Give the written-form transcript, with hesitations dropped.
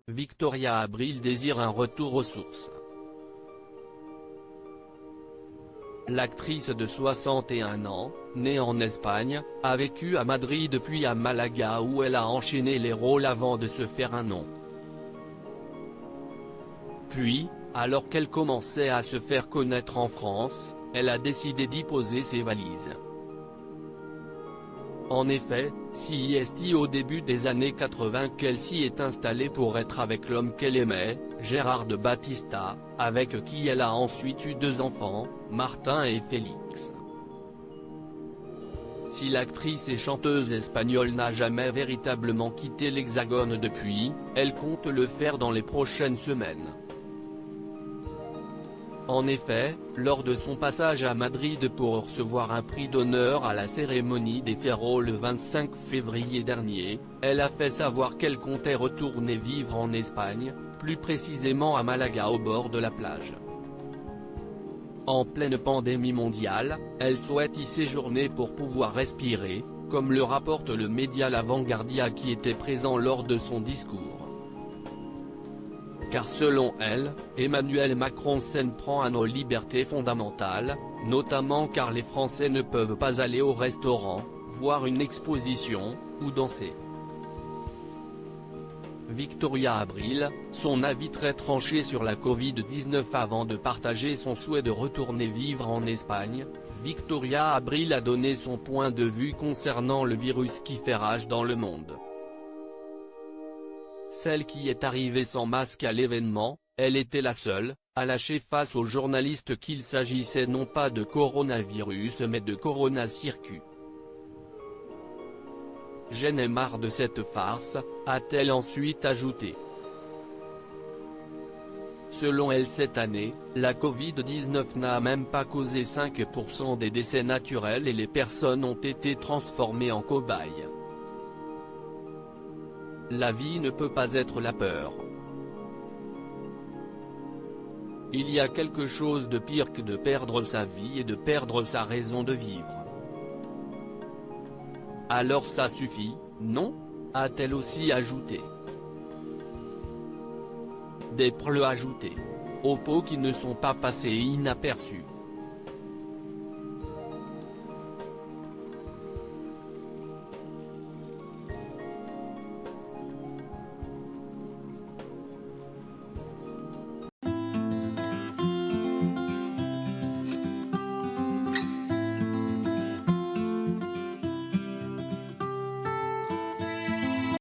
Victoria Abril désire un retour aux sources. L'actrice de 61 ans, née en Espagne, a vécu à Madrid puis à Malaga où elle a enchaîné les rôles avant de se faire un nom. Puis, alors qu'elle commençait à se faire connaître en France, elle a décidé d'y poser ses valises. En effet, c'est au début des années 80 qu'elle s'y est installée pour être avec l'homme qu'elle aimait, Gérard de Batista, avec qui elle a ensuite eu 2 enfants, Martin et Félix. Si l'actrice et chanteuse espagnole n'a jamais véritablement quitté l'Hexagone depuis, elle compte le faire dans les prochaines semaines. En effet, lors de son passage à Madrid pour recevoir un prix d'honneur à la cérémonie des Ferros le 25 février dernier, elle a fait savoir qu'elle comptait retourner vivre en Espagne, plus précisément à Malaga au bord de la plage. En pleine pandémie mondiale, elle souhaite y séjourner pour pouvoir respirer, comme le rapporte le média La Vanguardia qui était présent lors de son discours. Car selon elle, Emmanuel Macron s'en prend à nos libertés fondamentales, notamment car les Français ne peuvent pas aller au restaurant, voir une exposition, ou danser. Victoria Abril, son avis très tranché sur la Covid-19 avant de partager son souhait de retourner vivre en Espagne, Victoria Abril a donné son point de vue concernant le virus qui fait rage dans le monde. Celle qui est arrivée sans masque à l'événement, elle était la seule, à lâcher face aux journalistes qu'il s'agissait non pas de coronavirus mais de Corona Circus. J'en ai marre de cette farce, a-t-elle ensuite ajouté. Selon elle cette année, la Covid-19 n'a même pas causé 5% des décès naturels et les personnes ont été transformées en cobayes. La vie ne peut pas être la peur. Il y a quelque chose de pire que de perdre sa vie et de perdre sa raison de vivre. Alors ça suffit, non ? A-t-elle aussi ajouté. Des preuves ajoutées. Aux pots qui ne sont pas passés inaperçus.